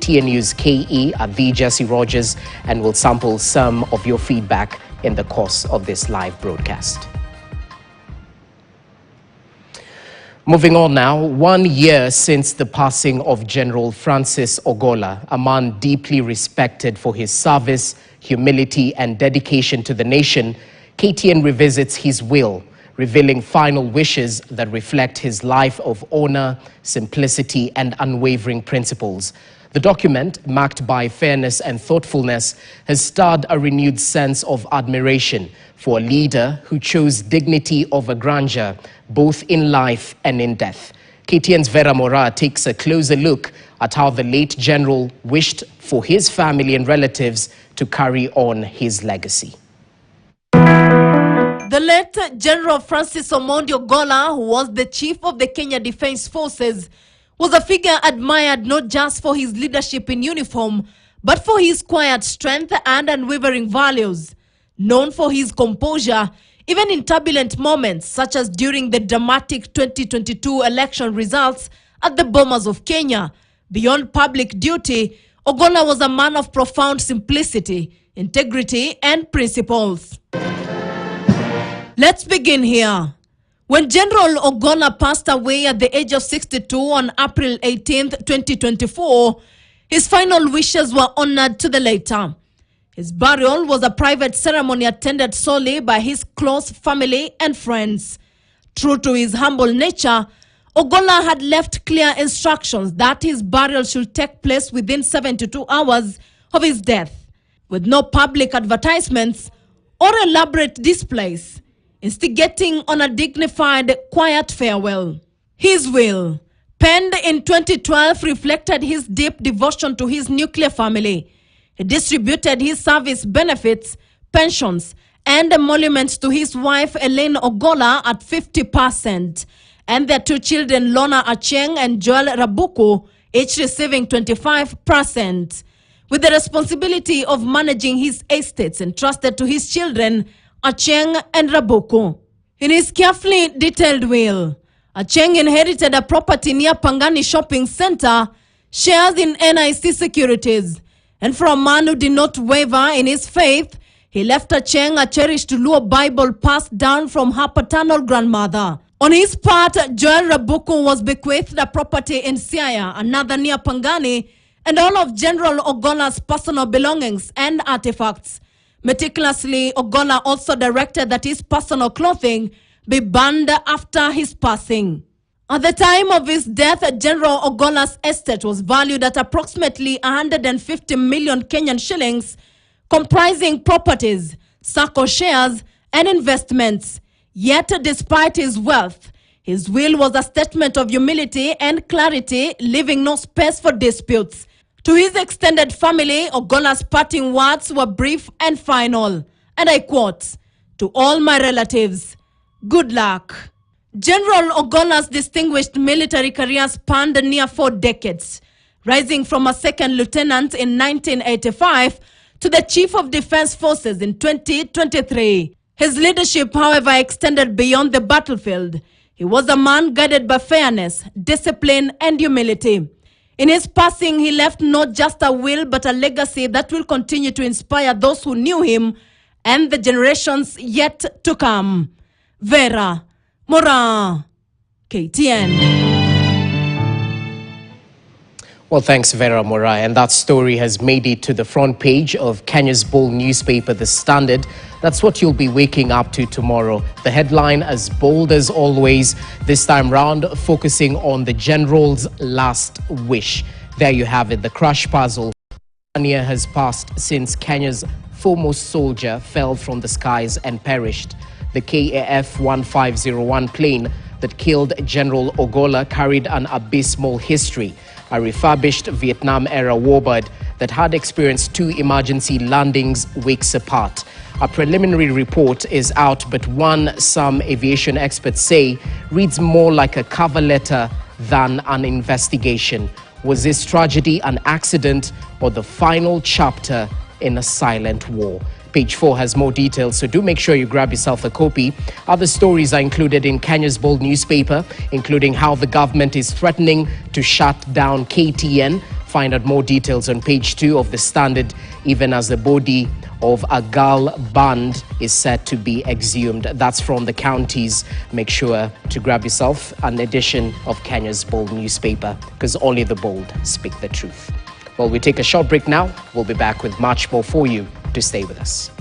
KTN News KE at the Jesse Rogers, and we'll sample some of your feedback in the course of this live broadcast. Moving on now, 1 year since the passing of General Francis Ogolla, a man deeply respected for his service, humility and dedication to the nation, KTN revisits his will, revealing final wishes that reflect his life of honor, simplicity and unwavering principles. The document, marked by fairness and thoughtfulness, has stirred a renewed sense of admiration for a leader who chose dignity over grandeur, both in life and in death. KTN's Vera Mora takes a closer look at how the late general wished for his family and relatives to carry on his legacy. The late General Francis Ogolla, who was the chief of the Kenya Defence Forces, was a figure admired not just for his leadership in uniform, but for his quiet strength and unwavering values. Known for his composure, even in turbulent moments, such as during the dramatic 2022 election results at the Bomas of Kenya. Beyond public duty, Ogolla was a man of profound simplicity, integrity, and principles. Let's begin here. When General Ogolla passed away at the age of 62 on April 18, 2024, his final wishes were honored to the letter. His burial was a private ceremony attended solely by his close family and friends. True to his humble nature, Ogolla had left clear instructions that his burial should take place within 72 hours of his death, with no public advertisements or elaborate displays, instigating on a dignified, quiet farewell. His will, penned in 2012, reflected his deep devotion to his nuclear family. He distributed his service benefits, pensions, and emoluments to his wife Elaine Ogolla at 50%, and their two children Lona Acheng and Joel Rabuku, each receiving 25%, with the responsibility of managing his estates entrusted to his children Acheng and Rabuku. In his carefully detailed will, Acheng inherited a property near Pangani Shopping Center, shares in NIC Securities, and for a man who did not waver in his faith, he left Acheng a cherished Luo Bible passed down from her paternal grandmother. On his part, Joel Rabuku was bequeathed a property in Siaya, another near Pangani, and all of General Ogolla's personal belongings and artifacts. Meticulously, Ogolla also directed that his personal clothing be burned after his passing. At the time of his death, General Ogolla's estate was valued at approximately 150 million Kenyan shillings, comprising properties, SACCO shares, and investments. Yet, despite his wealth, his will was a statement of humility and clarity, leaving no space for disputes. To his extended family, Ogolla's parting words were brief and final, and I quote, "To all my relatives, good luck." General Ogolla's distinguished military career spanned near 4 decades, rising from a second lieutenant in 1985 to the Chief of Defense Forces in 2023. His leadership, however, extended beyond the battlefield. He was a man guided by fairness, discipline, and humility. In his passing, he left not just a will, but a legacy that will continue to inspire those who knew him and the generations yet to come. Vera Mora, KTN. Well, thanks, Vera Mora. And that story has made it to the front page of Kenya's bold newspaper, The Standard. That's what you'll be waking up to tomorrow. The headline, as bold as always, this time round, focusing on the general's last wish. There you have it, the crash puzzle. 1 year has passed since Kenya's foremost soldier fell from the skies and perished. The KAF 1501 plane that killed General Ogolla carried an abysmal history. A refurbished Vietnam-era warbird that had experienced 2 emergency landings weeks apart. A preliminary report is out, but one some aviation experts say reads more like a cover letter than an investigation. Was this tragedy an accident or the final chapter in a silent war? Page 4 has more details, so do make sure you grab yourself a copy. Other stories are included in Kenya's bold newspaper, including how the government is threatening to shut down KTN Find out more details on page 2 of the Standard, even as the body of Agola band is set to be exhumed. That's from the counties. Make sure to grab yourself an edition of Kenya's Bold newspaper, because only the bold speak the truth. Well, we take a short break now. We'll be back with much more for you. To stay with us.